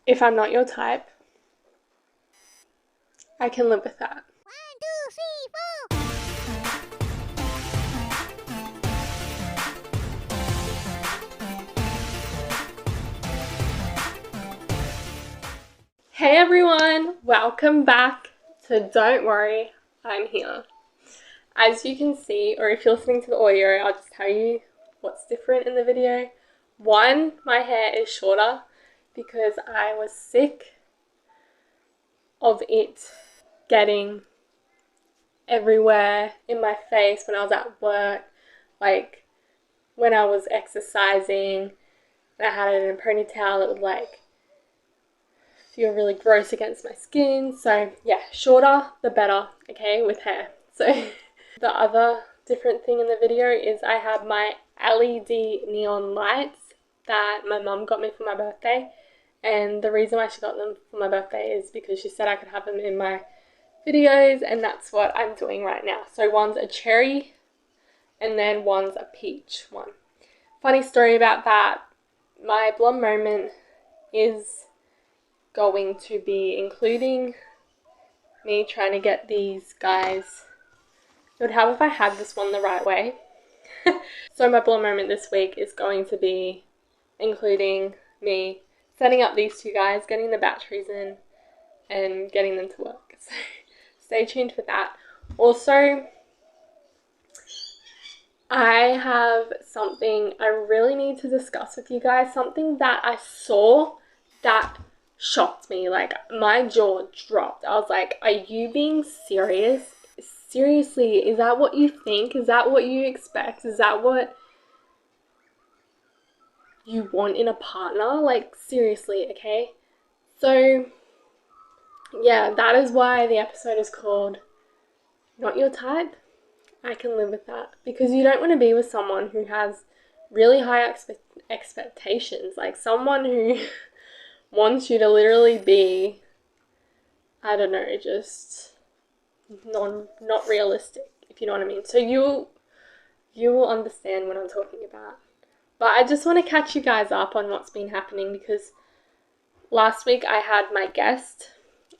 If I'm not your type, I can live with that. 1, 2, 3, 4. Hey everyone, welcome back to Don't Worry, I'm Here. As you can see, or if you're listening to the audio, I'll just tell you what's different in the video. One, my hair is shorter because I was sick of it getting everywhere in my face when I was at work, like when I was exercising and I had it in a ponytail, it would like feel really gross against my skin. So yeah, shorter the better, okay, with hair. So the other different thing in the video is I have my LED neon lights that my mum got me for my birthday. And the reason why she got them for my birthday is because she said I could have them in my videos, and that's what I'm doing right now. So one's a cherry and then one's a peach one. Funny story about that, my blonde moment is going to be including me trying to get these guys. It would help if I had this one the right way. So my blonde moment this week is going to be including me setting up these two guys, getting the batteries in and getting them to work. So stay tuned for that. Also, I have something I really need to discuss with you guys, something that I saw that shocked me. Like, my jaw dropped. I was like, are you being serious? Seriously, is that what you think? Is that what you expect? Is that what you want in a partner? Like, seriously, okay? So, yeah, that is why the episode is called Not Your Type. I can live with that. Because you don't want to be with someone who has really high expectations. Like, someone who wants you to literally be, I don't know, just not realistic, if you know what I mean. So you will understand what I'm talking about. But I just want to catch you guys up on what's been happening, because last week I had my guest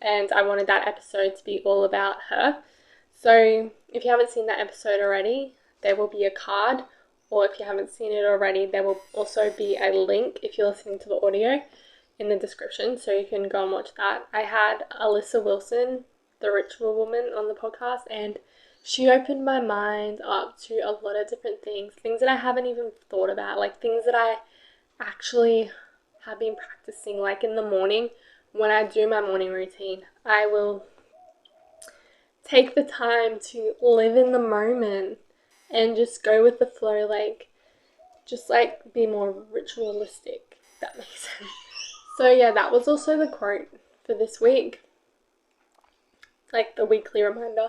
and I wanted that episode to be all about her. So if you haven't seen that episode already, there will be a card, or if you haven't seen it already, there will also be a link if you're listening to the audio in the description, so you can go and watch that. I had Alyssa Wilson, the Ritual Woman, on the podcast, and she opened my mind up to a lot of different things that I haven't even thought about, like things that I actually have been practicing. Like in the morning, when I do my morning routine, I will take the time to live in the moment and just go with the flow, like just like be more ritualistic, if that makes sense. So yeah, that was also the quote for this week, like the weekly reminder.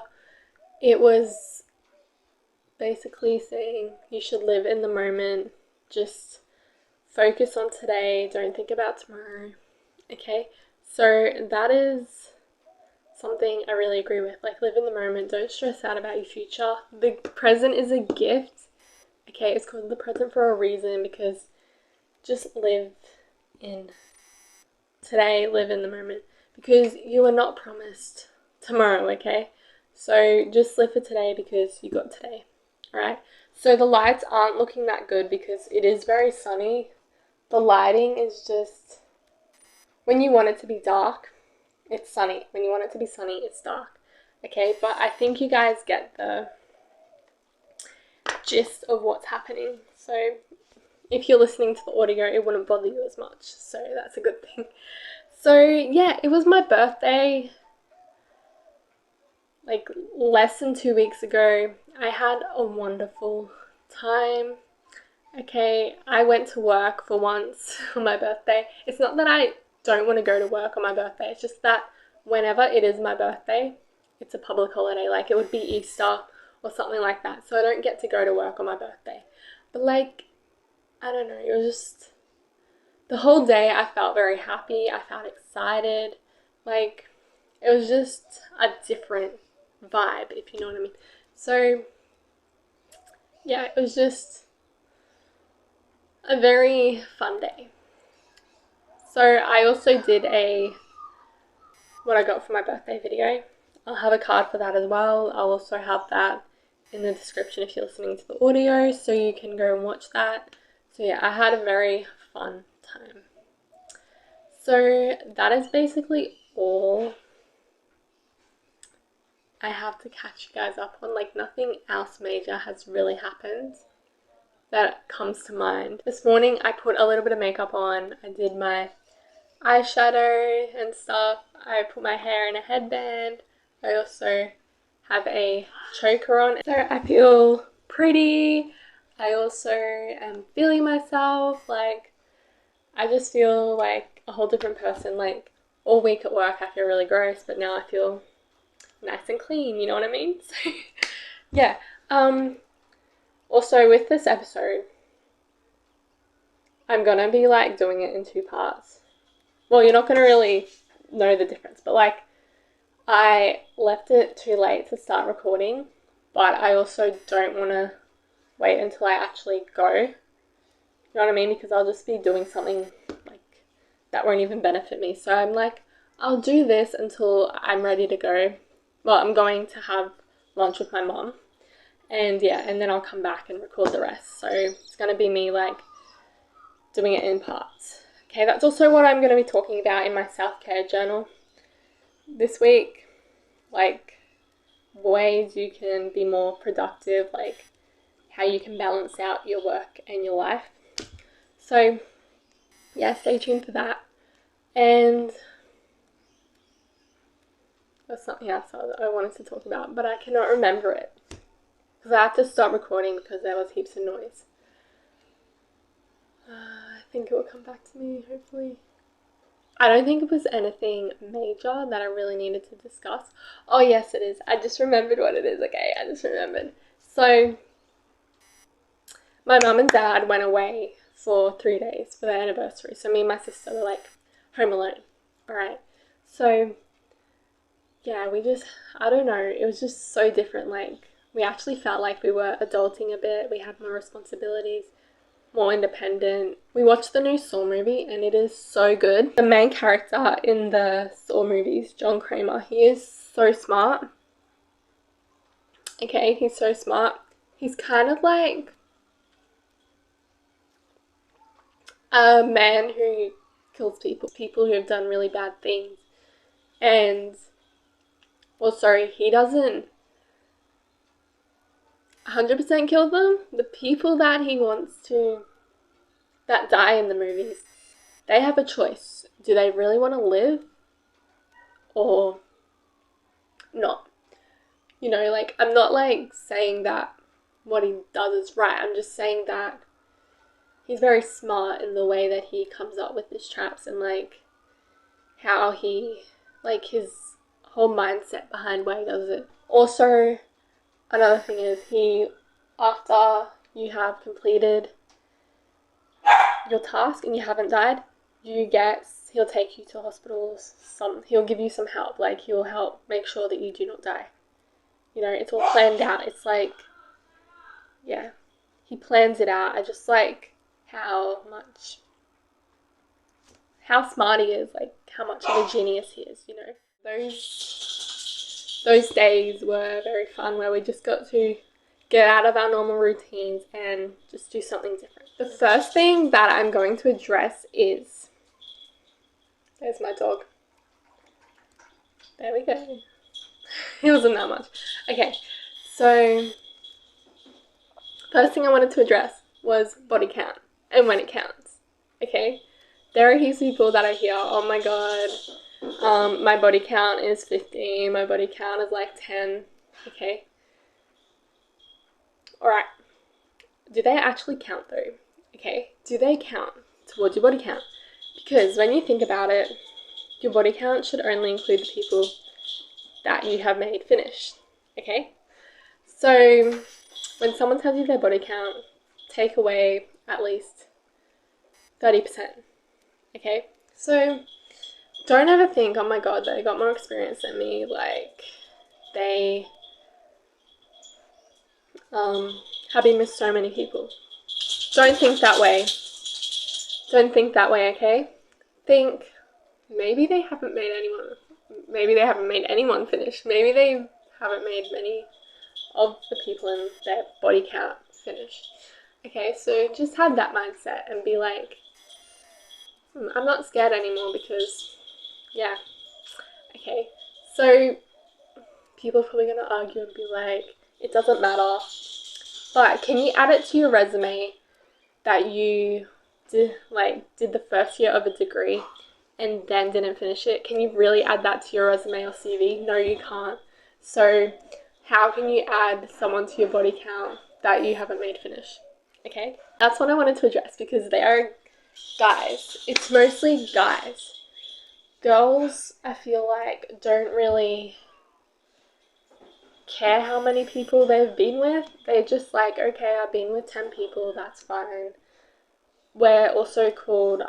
It was basically saying you should live in the moment, just focus on today, don't think about tomorrow, okay? So that is something I really agree with. Like, live in the moment, don't stress out about your future. The present is a gift, okay? It's called the present for a reason, because just live in today, live in the moment, because you are not promised tomorrow, okay? So just live for today because you got today, alright? So the lights aren't looking that good because it is very sunny. The lighting is just, when you want it to be dark, it's sunny. When you want it to be sunny, it's dark, okay? But I think you guys get the gist of what's happening. So if you're listening to the audio, it wouldn't bother you as much, so that's a good thing. So yeah, it was my birthday like less than 2 weeks ago. I had a wonderful time. Okay, I went to work for once on my birthday. It's not that I don't want to go to work on my birthday, it's just that whenever it is my birthday, it's a public holiday. Like, it would be Easter or something like that, so I don't get to go to work on my birthday. But like, I don't know, it was just, the whole day I felt very happy, I felt excited, like, it was just a different vibe, if you know what I mean. So yeah, it was just a very fun day. So I also did what I got for my birthday video. I'll have a card for that as well. I'll also have that in the description if you're listening to the audio, so you can go and watch that. So yeah, I had a very fun time. So that is basically all I have to catch you guys up on. Like, nothing else major has really happened that comes to mind. This morning I put a little bit of makeup on. I did my eyeshadow and stuff. I put my hair in a headband. I also have a choker on. So I feel pretty. I also am feeling myself. Like, I just feel like a whole different person. Like, all week at work I feel really gross, but now I feel nice and clean, you know what I mean? So yeah. Also with this episode, I'm gonna be like doing it in 2 parts. Well, you're not gonna really know the difference, but like, I left it too late to start recording, but I also don't want to wait until I actually go. You know what I mean? Because I'll just be doing something like that won't even benefit me. So I'm like, I'll do this until I'm ready to go. Well, I'm going to have lunch with my mom. And yeah, and then I'll come back and record the rest. So it's going to be me like doing it in parts. Okay, that's also what I'm going to be talking about in my self-care journal this week. Like, ways you can be more productive, like how you can balance out your work and your life. So yeah, stay tuned for that. And there's something else I wanted to talk about, but I cannot remember it because I had to stop recording because there was heaps of noise. I think it will come back to me, hopefully. I don't think it was anything major that I really needed to discuss. Oh yes, it is. I just remembered what it is. Okay, I just remembered. So my mum and dad went away for 3 days for their anniversary. So me and my sister were like home alone. Alright. So yeah, I don't know, it was just so different. Like, we actually felt like we were adulting a bit. We had more responsibilities, more independent. We watched the new Saw movie and it is so good. The main character in the Saw movies, John Kramer, he is so smart. Okay, he's so smart. He's kind of like a man who kills people who have done really bad things. And, well, sorry, he doesn't 100% kill them. The people that he wants to, that die in the movies, they have a choice. Do they really want to live or not? You know, like, I'm not like saying that what he does is right. I'm just saying that he's very smart in the way that he comes up with his traps and like how he, like, his whole mindset behind why he does it. Also, another thing is after you have completed your task and you haven't died, he'll take you to hospitals, he'll give you some help, like he'll help make sure that you do not die. You know, it's all planned out. It's like, yeah, he plans it out. I just like how smart he is, like how much of a genius he is, you know. Those days were very fun where we just got to get out of our normal routines and just do something different. The first thing that I'm going to address is, there's my dog. There we go. It wasn't that much. Okay, so first thing I wanted to address was body count and when it counts. Okay, there are heaps of people that I hear, oh my god, my body count is 15, my body count is like 10. Okay, alright, do they actually count though? Okay, do they count towards your body count? Because when you think about it, your body count should only include the people that you have made finished. Okay, so when someone tells you their body count, take away at least 30%. Okay, so don't ever think, oh my god, they got more experience than me, like they have been with so many people. Don't think that way. Don't think that way, okay? think maybe they haven't made anyone finish. Maybe they haven't made many of the people in their body count finish. Okay, so just have that mindset and be like, I'm not scared anymore because, yeah. Okay, so people are probably going to argue and be like, it doesn't matter. But can you add it to your resume that you did the first year of a degree and then didn't finish it? Can you really add that to your resume or CV? No, you can't. So how can you add someone to your body count that you haven't made finish? Okay, that's what I wanted to address because they are guys. It's mostly guys. Girls, I feel like, don't really care how many people they've been with. They're just like, okay, I've been with 10 people, that's fine. We're also called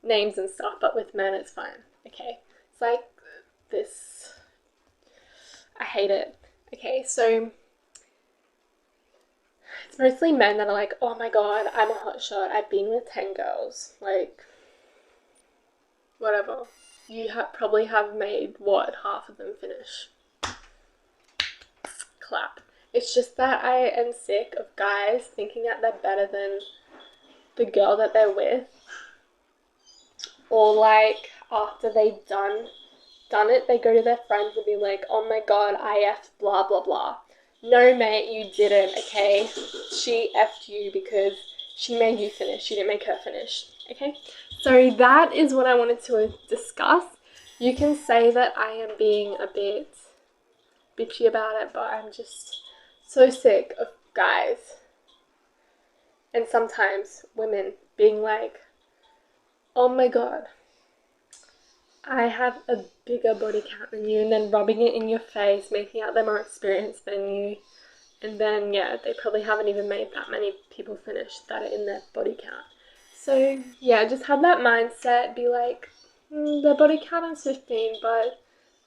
names and stuff, but with men it's fine. Okay, it's like this. I hate it. Okay, so it's mostly men that are like, oh my god, I'm a hotshot, I've been with 10 girls. Like, whatever. You probably have made, what, half of them finish. Clap. It's just that I am sick of guys thinking that they're better than the girl that they're with. Or like, after they've done it, they go to their friends and be like, oh my god, I F'd blah blah blah. No mate, you didn't, okay? She F'd you because she made you finish. You didn't make her finish, okay? So that is what I wanted to discuss. You can say that I am being a bit bitchy about it, but I'm just so sick of guys and sometimes women being like, oh my god, I have a bigger body count than you, and then rubbing it in your face, making out they're more experienced than you, and then, yeah, they probably haven't even made that many people finish that are in their body count. So, yeah, just have that mindset, be like, their body count is 15, but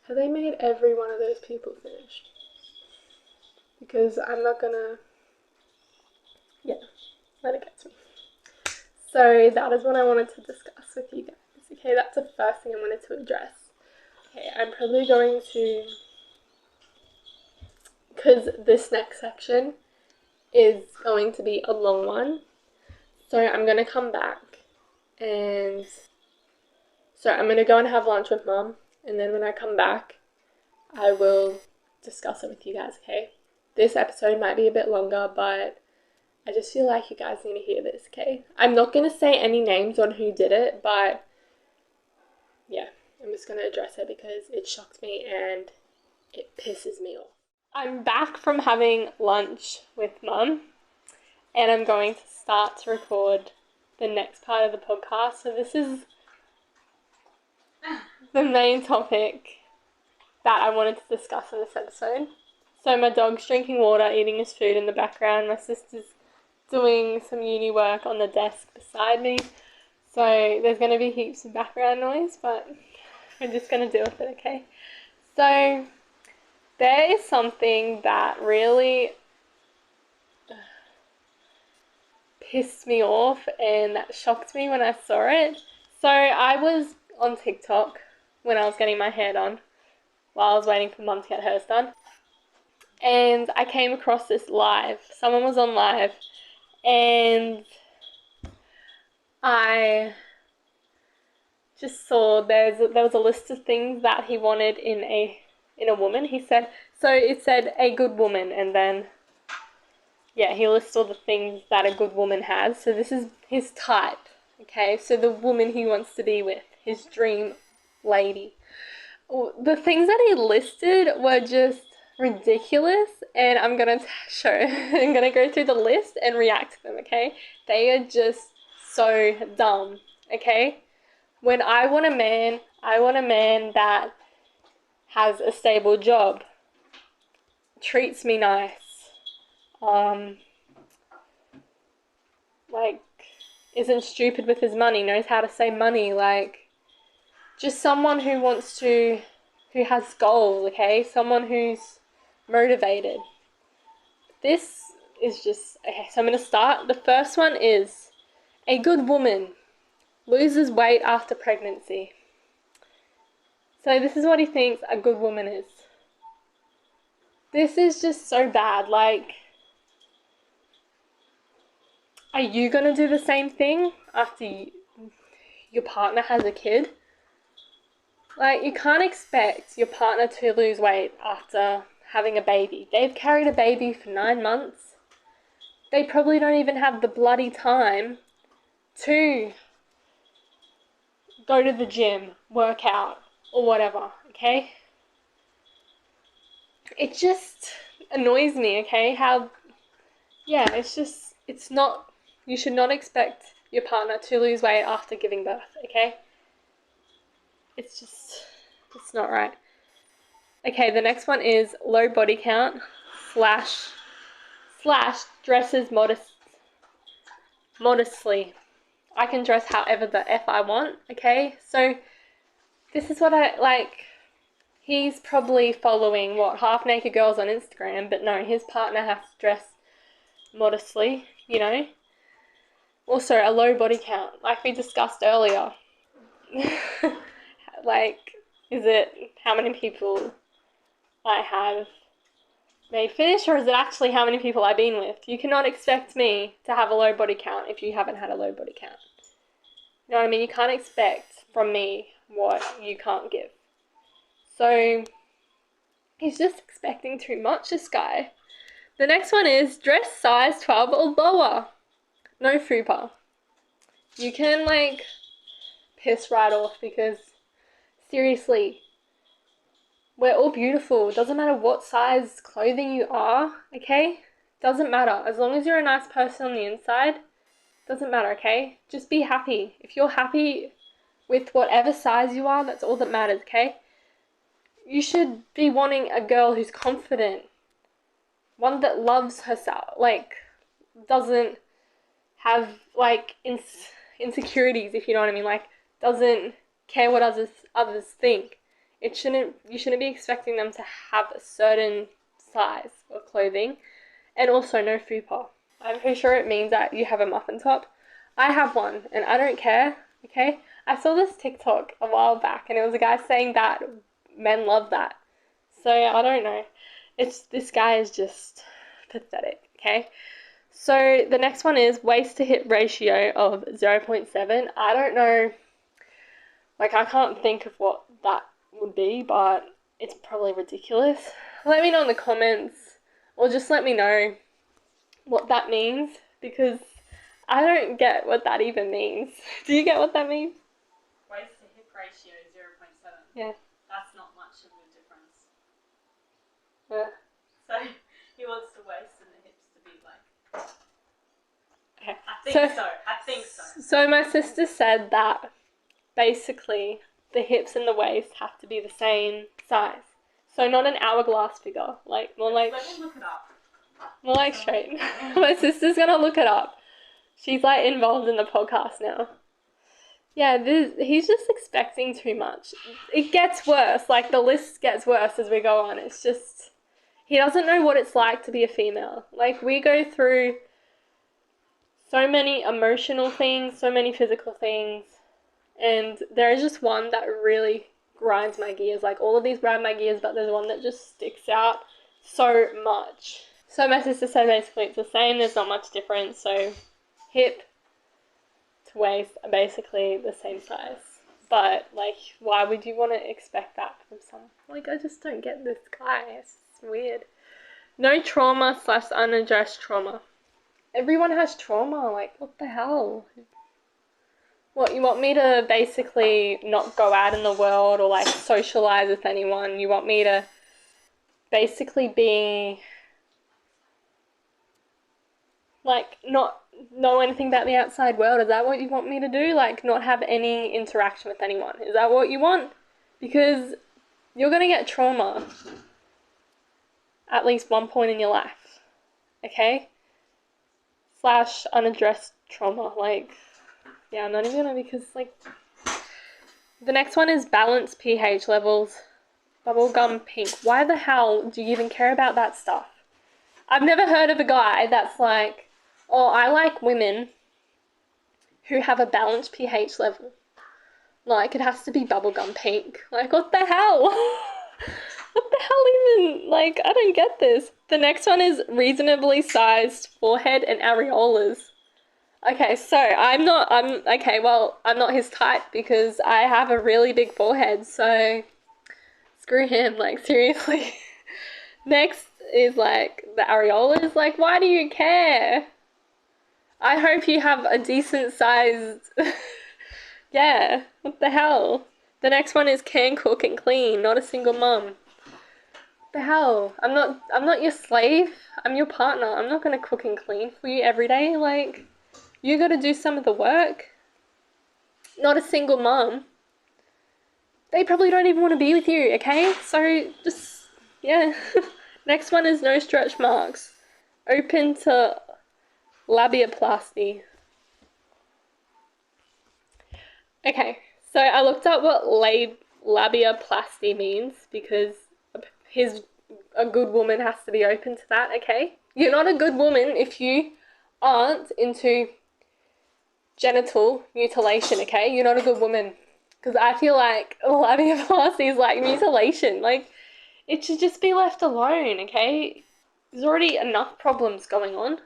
have they made every one of those people finish? Because I'm not gonna, let it get to me. So that is what I wanted to discuss with you guys. Okay, that's the first thing I wanted to address. Okay, I'm probably going to, because this next section is going to be a long one, so I'm going to come back and, so I'm going to go and have lunch with mum, and then when I come back, I will discuss it with you guys, okay? This episode might be a bit longer, but I just feel like you guys need to hear this, okay? I'm not going to say any names on who did it, but yeah, I'm just going to address it because it shocked me and it pisses me off. I'm back from having lunch with mum, and I'm going to start to record the next part of the podcast. So this is the main topic that I wanted to discuss in this episode. So my dog's drinking water, eating his food in the background. My sister's doing some uni work on the desk beside me. So there's going to be heaps of background noise, but we're just going to deal with it, okay? So there is something that really pissed me off and that shocked me when I saw it. So I was on TikTok when I was getting my hair done while I was waiting for mum to get hers done. And I came across this live. Someone was on live and I just saw there was a list of things that he wanted in a woman. He said, so it said a good woman, and then yeah, he lists all the things that a good woman has. So this is his type, okay? So the woman he wants to be with, his dream lady. The things that he listed were just ridiculous, and I'm gonna I'm gonna go through the list and react to them, okay? They are just so dumb, okay? When I want a man that has a stable job, treats me nice, like, isn't stupid with his money, knows how to save money, like, just someone who has goals, okay? Someone who's motivated. This is just, okay, so I'm going to start. The first one is, a good woman loses weight after pregnancy. So this is what he thinks a good woman is. This is just so bad. Like, are you going to do the same thing after your partner has a kid? Like, you can't expect your partner to lose weight after having a baby. They've carried a baby for 9 months. They probably don't even have the bloody time to go to the gym, work out, or whatever, okay? It just annoys me, okay? You should not expect your partner to lose weight after giving birth, okay? It's not right. Okay, the next one is low body count slash dresses modestly. I can dress however the F I want, okay? So this is what I like. He's probably following half naked girls on Instagram, but no, his partner has to dress modestly, you know? Also, a low body count, like we discussed earlier. Like, is it how many people I have made finish, or is it actually how many people I've been with? You cannot expect me to have a low body count if you haven't had a low body count. You know what I mean? You can't expect from me what you can't give. So, he's just expecting too much, this guy. The next one is dress size 12 or lower. No fupa. You can, like, piss right off because, seriously, we're all beautiful. It doesn't matter what size clothing you are, okay? Doesn't matter. As long as you're a nice person on the inside, doesn't matter, okay? Just be happy. If you're happy with whatever size you are, that's all that matters, okay? You should be wanting a girl who's confident. One that loves herself. Like, doesn't have, like, insecurities, if you know what I mean. Like, doesn't care what others think. You shouldn't be expecting them to have a certain size of clothing. And also no fupa. I'm pretty sure it means that you have a muffin top. I have one and I don't care, okay? I saw this TikTok a while back and it was a guy saying that men love that. So I don't know. This guy is just pathetic, okay? So the next one is waist to hip ratio of 0.7. I don't know, like I can't think of what that would be, but it's probably ridiculous. Let me know in the comments or just let me know what that means because I don't get what that even means. Do you get what that means? Waist to hip ratio 0.7. Yeah. That's not much of a difference. Yeah. So he wants the waist and the hips to be like. Okay. I think so. So my sister said that basically the hips and the waist have to be the same size. So not an hourglass figure, like more like. Let me look it up. More like straight. My sister's gonna look it up. She's like involved in the podcast now. Yeah, he's just expecting too much. It gets worse. Like the list gets worse as we go on. It's just he doesn't know what it's like to be a female. Like we go through so many emotional things, so many physical things, and there is just one that really grinds my gears. Like all of these grind my gears, but there's one that just sticks out so much. So my sister said basically it's the same, there's not much difference, so hip to waist are basically the same size. But, like, why would you want to expect that from someone? Like, I just don't get this guy, it's weird. No trauma / unaddressed trauma. Everyone has trauma, like, what the hell? What, you want me to basically not go out in the world or, like, socialise with anyone? You want me to basically be... like, not know anything about the outside world? Is that what you want me to do? Like, not have any interaction with anyone? Is that what you want? Because you're going to get trauma at least one point in your life, okay? / unaddressed trauma, like, yeah, I'm not even going to, because, like, the next one is balanced pH levels, bubblegum pink. Why the hell do you even care about that stuff? I've never heard of a guy that's like, oh, I like women who have a balanced pH level. Like, it has to be bubblegum pink. Like, what the hell? What the hell even? Like, I don't get this. The next one is reasonably sized forehead and areolas. Okay, so I'm not his type because I have a really big forehead, so screw him, like, seriously. Next is, like, the areolas. Like, why do you care? I hope you have a decent sized... Yeah, what the hell? The next one is can cook and clean, not a single mum. What the hell? I'm not your slave. I'm your partner. I'm not gonna cook and clean for you every day. Like, you gotta do some of the work. Not a single mum. They probably don't even want to be with you, okay? So just, yeah. Next one is no stretch marks. Open to labiaplasty. Okay, so I looked up what labiaplasty means because a good woman has to be open to that, okay? You're not a good woman if you aren't into genital mutilation, okay? You're not a good woman. Because I feel like labiaplasty is like mutilation. Like, it should just be left alone, okay? There's already enough problems going on.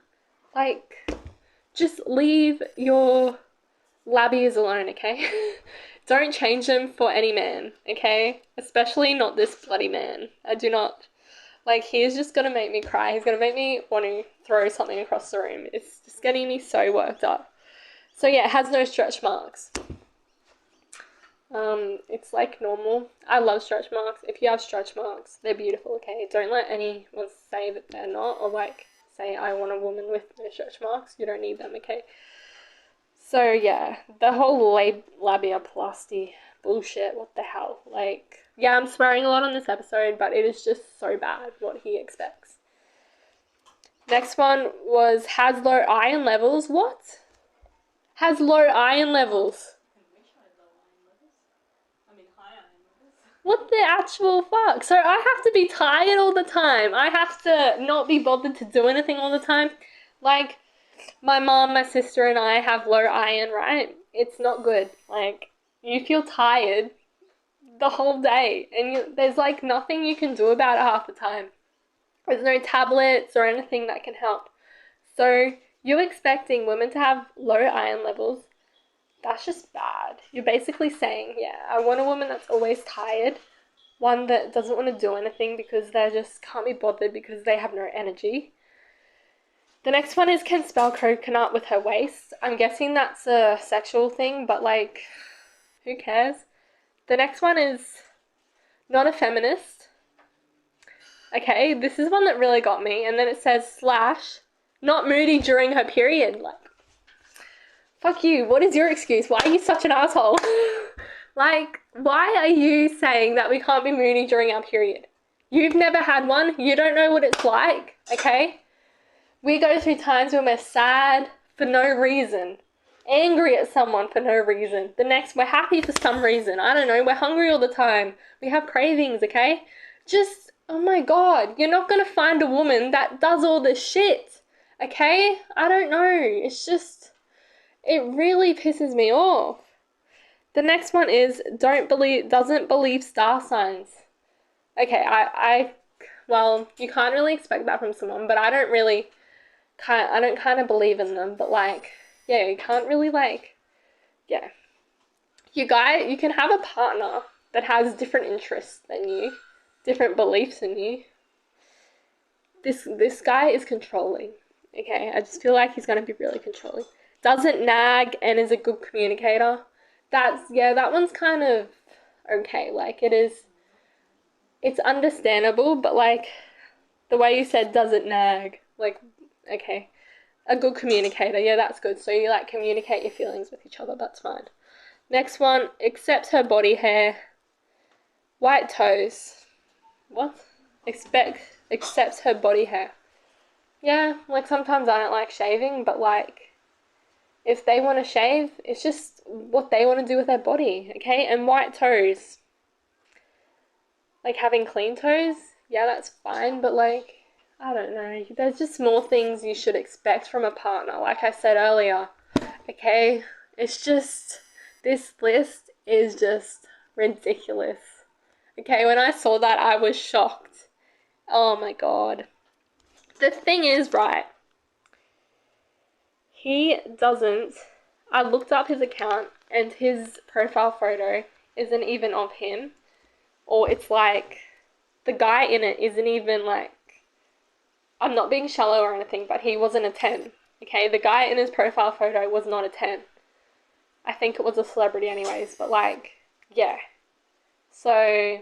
Like, just leave your labias alone, okay? Don't change them for any man, okay? Especially not this bloody man. I do not. Like, he's just gonna make me cry. He's gonna make me want to throw something across the room. It's just getting me so worked up. So yeah, it has no stretch marks. It's like normal. I love stretch marks. If you have stretch marks, they're beautiful, okay? Don't let anyone say that they're not, or like say I want a woman with no stretch marks. You don't need them, okay? So yeah, the whole labiaplasty bullshit, what the hell? Like, yeah, I'm swearing a lot on this episode, but it is just so bad what he expects. Next one was has low iron levels. What? Has low iron levels. What the actual fuck? So I have to be tired all the time. I have to not be bothered to do anything all the time. Like, my mom, my sister, and I have low iron, right? It's not good. Like, you feel tired the whole day, and there's like nothing you can do about it half the time. There's no tablets or anything that can help. So you're expecting women to have low iron levels. That's just bad. You're basically saying, yeah, I want a woman that's always tired, one that doesn't want to do anything because they just can't be bothered because they have no energy. The next one is can spell coconut with her waist. I'm guessing that's a sexual thing, but like, who cares? The next one is not a feminist. Okay, this is one that really got me. And then it says slash, not moody during her period. Like, fuck you. What is your excuse? Why are you such an asshole? Like, why are you saying that we can't be moody during our period? You've never had one. You don't know what it's like, okay? We go through times when we're sad for no reason, angry at someone for no reason. The next, we're happy for some reason. I don't know, we're hungry all the time. We have cravings, okay? Just, oh my god, you're not gonna find a woman that does all this shit, okay? I don't know, it's just, it really pisses me off. The next one is doesn't believe star signs. Okay, well, you can't really expect that from someone, but I don't kind of believe in them, but like, yeah, you can't really like, yeah. You can have a partner that has different interests than you, different beliefs than you. This guy is controlling, okay? I just feel like he's gonna be really controlling. Doesn't nag and is a good communicator. That one's kind of okay, like it's understandable, but like, the way you said doesn't nag, like, okay. A good communicator, yeah, that's good. So you like communicate your feelings with each other, that's fine. Next one, accepts her body hair. White toes. What? Accepts her body hair. Yeah, like sometimes I don't like shaving, but like, if they want to shave, it's just what they want to do with their body, okay? And white toes. Like having clean toes, yeah, that's fine, but like, I don't know. There's just more things you should expect from a partner, like I said earlier, okay? It's just, this list is just ridiculous. Okay, when I saw that, I was shocked. Oh my god. The thing is, right, he doesn't, I looked up his account and his profile photo isn't even of him. Or it's like, the guy in it isn't even like, I'm not being shallow or anything, but he wasn't a 10. Okay, the guy in his profile photo was not a 10. I think it was a celebrity anyways, but like, yeah. So,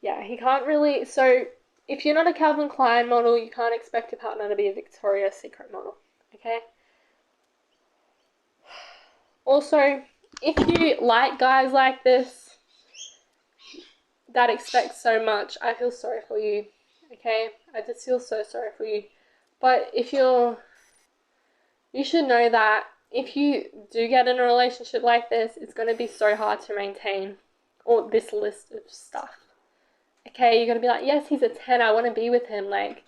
yeah, he can't really, so if you're not a Calvin Klein model, you can't expect your partner to be a Victoria's Secret model, okay? Also, if you like guys like this, that expect so much, I feel sorry for you, okay? I just feel so sorry for you. But if you should know that if you do get in a relationship like this, it's going to be so hard to maintain all this list of stuff. Okay, you're going to be like, yes, he's a 10, I want to be with him. Like,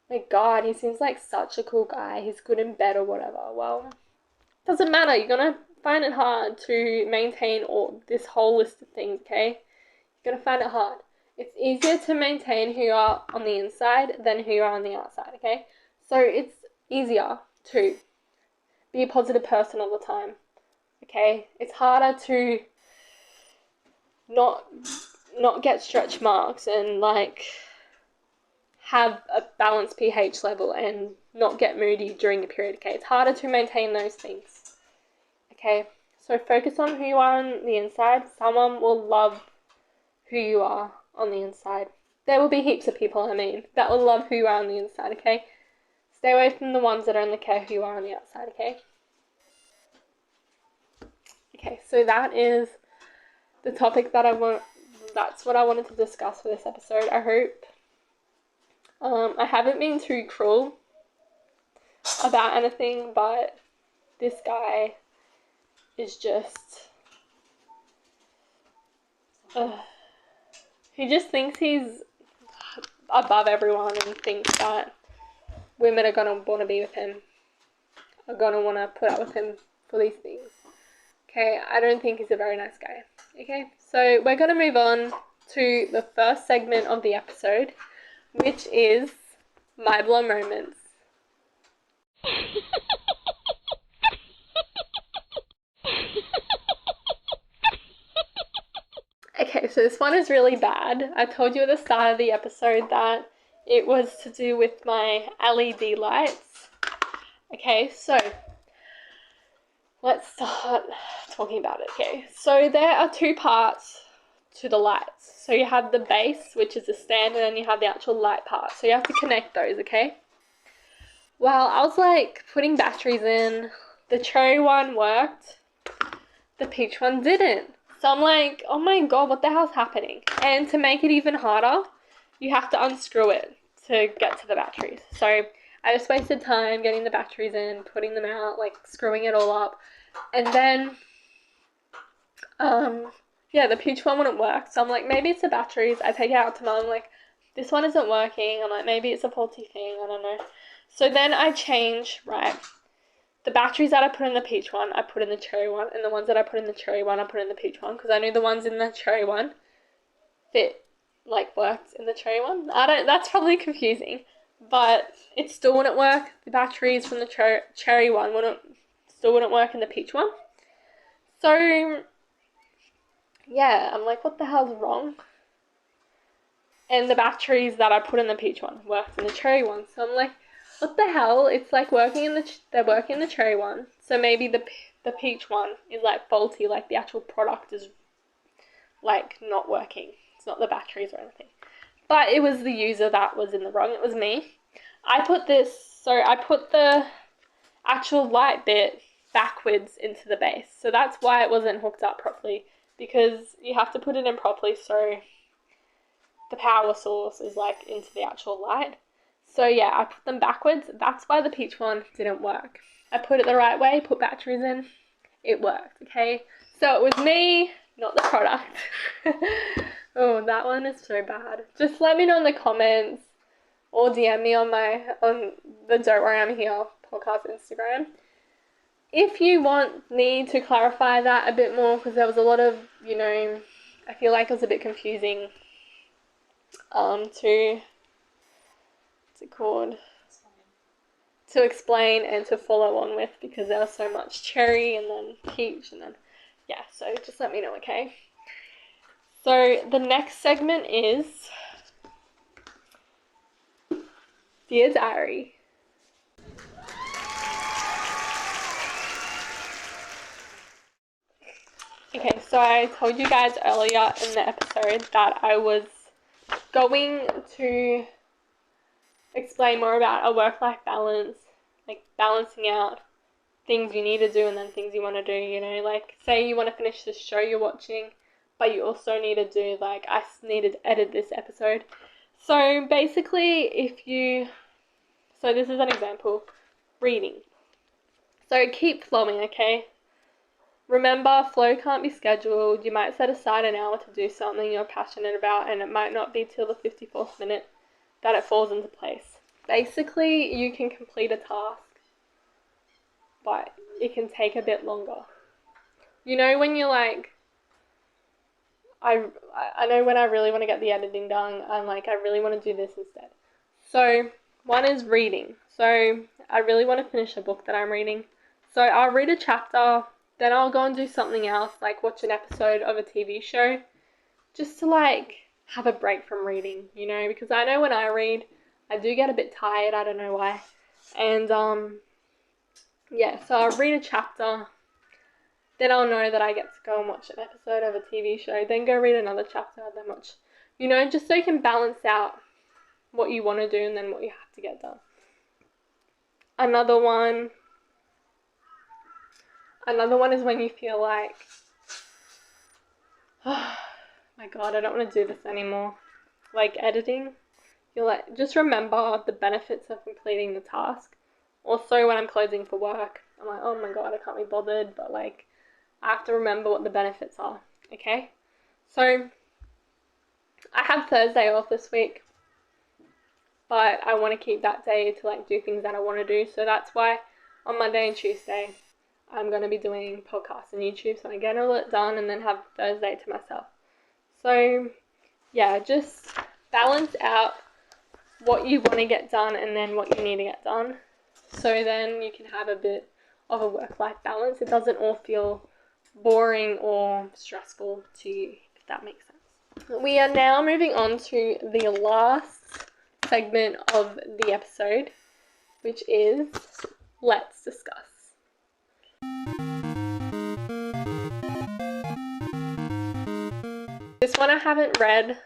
my god, he seems like such a cool guy, he's good in bed or whatever. Well, doesn't matter, you're going to find it hard to maintain all this whole list of things, okay? You're going to find it hard. It's easier to maintain who you are on the inside than who you are on the outside, okay? So it's easier to be a positive person all the time, okay? It's harder to not get stretch marks and like have a balanced pH level and not get moody during the period, okay? It's harder to maintain those things, okay? So focus on who you are on the inside. Someone will love who you are on the inside. There will be heaps of people, that will love who you are on the inside, okay? Stay away from the ones that only care who you are on the outside, okay? Okay, so that is the topic that that's what I wanted to discuss for this episode. I hope I haven't been too cruel about anything, but this guy is just, he just thinks he's above everyone and thinks that women are gonna want to be with him, are gonna want to put up with him for these things. Okay, I don't think he's a very nice guy. Okay, so we're gonna move on to the first segment of the episode, which is my blow moments. Okay, so this one is really bad. I told you at the start of the episode that it was to do with my LED lights. Okay, so let's start talking about it. Okay, so there are two parts to the lights. So you have the base, which is the stand, and then you have the actual light part. So you have to connect those, okay? Well, I was like putting batteries in. The cherry one worked. The peach one didn't. So I'm like, oh my god, what the hell's happening? And to make it even harder, you have to unscrew it to get to the batteries. So I just wasted time getting the batteries in, putting them out, like screwing it all up. And then, yeah, the peach one wouldn't work. So I'm like, maybe it's the batteries. I take it out to mum, like, this one isn't working. I'm like, maybe it's a faulty thing, I don't know. So then I change, right, the batteries that I put in the peach one, I put in the cherry one, and the ones that I put in the cherry one, I put in the peach one, because I knew the ones in the cherry one worked in the cherry one. That's probably confusing, but it still wouldn't work. The batteries from the cherry one still wouldn't work in the peach one. So, yeah, I'm like, what the hell's wrong? And the batteries that I put in the peach one worked in the cherry one, so I'm like, what the hell? It's like they're working in the cherry one, so maybe the peach one is like faulty, like the actual product is like not working. It's not the batteries or anything. But it was the user that was in the wrong. It was me. I put the actual light bit backwards into the base. So that's why it wasn't hooked up properly, because you have to put it in properly so the power source is like into the actual light. So yeah, I put them backwards. That's why the peach one didn't work. I put it the right way, put batteries in, it worked, okay? So it was me, not the product. Oh, that one is so bad. Just let me know in the comments or DM me on the Don't Worry I'm Here podcast Instagram. if you want me to clarify that a bit more, because there was a lot of, you know, I feel like it was a bit confusing to, what's it called? To explain and to follow on with, because there was so much cherry and then peach and then, yeah, so just let me know, okay? So the next segment is Dear Diary. Okay, so I told you guys earlier in the episode that I was going to explain more about a work-life balance, like balancing out things you need to do and then things you want to do, you know, like say you want to finish the show you're watching, but you also need to do, like, I needed to edit this episode. So basically, so this is an example, reading. So keep flowing, okay? Remember, flow can't be scheduled. You might set aside an hour to do something you're passionate about, and it might not be till the 54th minute that it falls into place. Basically, you can complete a task, but it can take a bit longer. You know when you're like, I know when I really want to get the editing done, I'm like, I really want to do this instead. So one is reading. So I really want to finish a book that I'm reading. So I'll read a chapter, then I'll go and do something else, like watch an episode of a TV show, just to like have a break from reading, you know, because I know when I read, I do get a bit tired, I don't know why. And yeah, so I'll read a chapter, then I'll know that I get to go and watch an episode of a TV show, then go read another chapter, then watch, you know, just so you can balance out what you want to do and then what you have to get done. Another one is when you feel like, oh my god, I don't want to do this anymore. Like editing, you're like, just remember the benefits of completing the task. Also, when I'm closing for work, I'm like, oh my god, I can't be bothered, but like, I have to remember what the benefits are, okay? So, I have Thursday off this week, but I want to keep that day to like do things that I want to do, so that's why on Monday and Tuesday, I'm going to be doing podcasts and YouTube, so I get all it done and then have Thursday to myself. So, yeah, just balance out what you want to get done and then what you need to get done. So then you can have a bit of a work-life balance. It doesn't all feel boring or stressful to you, if that makes sense. We are now moving on to the last segment of the episode, which is Let's Discuss. This one I haven't read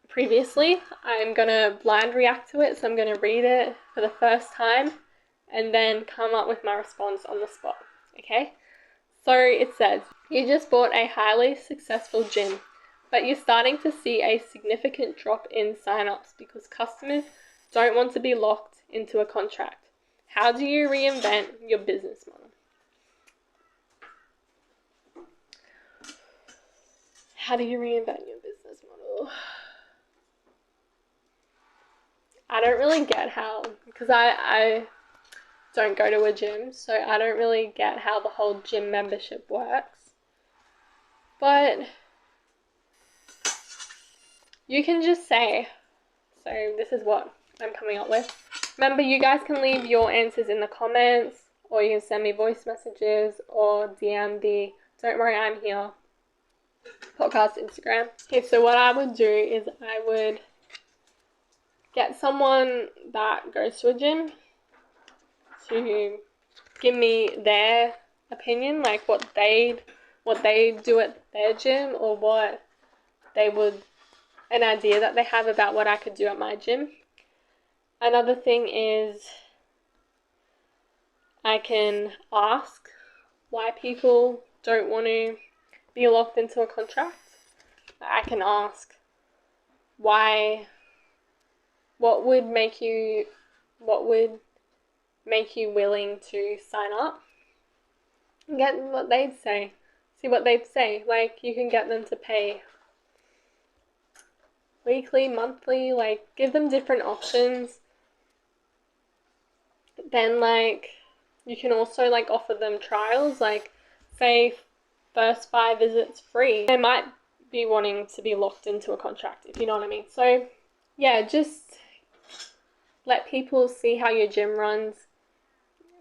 previously. I'm gonna blind react to it, so I'm gonna read it for the first time and then come up with my response on the spot, okay? So it says, you just bought a highly successful gym, but you're starting to see a significant drop in sign-ups because customers don't want to be locked into a contract. How do you reinvent your business model? How do you reinvent your business model? I don't really get how, because I don't go to a gym, so I don't really get how the whole gym membership works. But you can just say, so this is what I'm coming up with. Remember, you guys can leave your answers in the comments, or you can send me voice messages, or DM the Don't Worry I'm Here podcast Instagram. Okay, so what I would do is I would get someone that goes to a gym to give me their opinion, like what they do at their gym, or what they would, an idea that they have about what I could do at my gym. Another thing is I can ask why people don't want to be locked into a contract. I can ask what would make you willing to sign up, and get what they'd say. See what they'd say. Like, you can get them to pay weekly, monthly, like give them different options. Then like You can also like offer them trials, like say first 5 visits free. They might be wanting to be locked into a contract, if you know what I mean. So yeah, just let people see how your gym runs,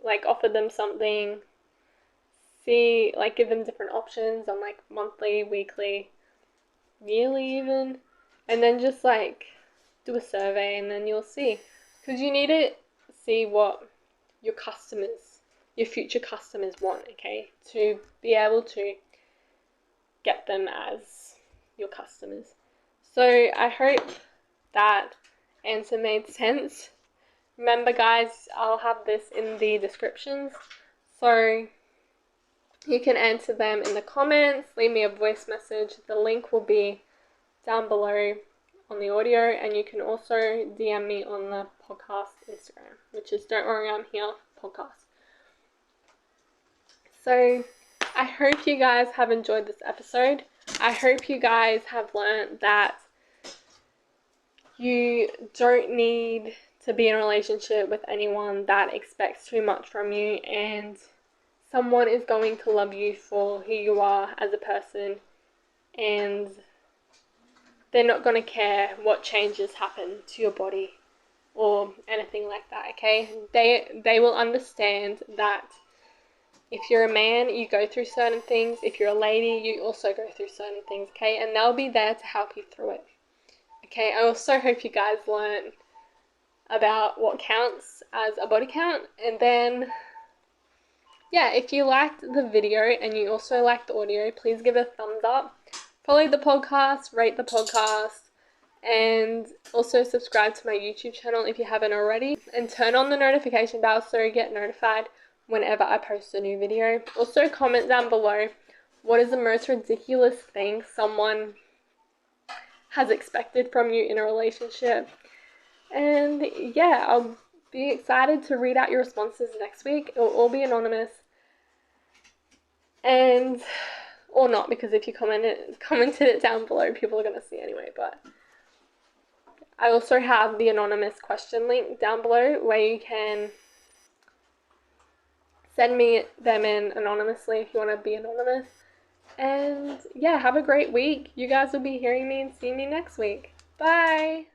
like offer them something, see, like give them different options on like monthly, weekly, yearly even, and then just like do a survey, and then you'll see, because you need to see what your customers, your future customers want, okay, to be able to get them as your customers. So I hope that answer made sense. Remember guys, I'll have this in the descriptions, so you can answer them in the comments, leave me a voice message. The link will be down below on the audio, and you can also DM me on the podcast Instagram, which is Don't Worry I'm Here podcast. So I hope you guys have enjoyed this episode. I hope you guys have learned that you don't need to be in a relationship with anyone that expects too much from you, and someone is going to love you for who you are as a person, and they're not going to care what changes happen to your body or anything like that, okay? They will understand that if you're a man, you go through certain things. If you're a lady, you also go through certain things, okay? And they'll be there to help you through it, okay? I also hope you guys learn about what counts as a body count. And then, yeah, if you liked the video and you also liked the audio, please give it a thumbs up. Follow the podcast, rate the podcast, and also subscribe to my YouTube channel if you haven't already. And turn on the notification bell so you get notified whenever I post a new video. Also comment down below, what is the most ridiculous thing someone has expected from you in a relationship? And yeah, I'll be excited to read out your responses next week. It will all be anonymous. And, or not, because if you commented it down below, people are going to see anyway. But I also have the anonymous question link down below where you can send me them in anonymously if you want to be anonymous. And yeah, have a great week. You guys will be hearing me and seeing me next week. Bye!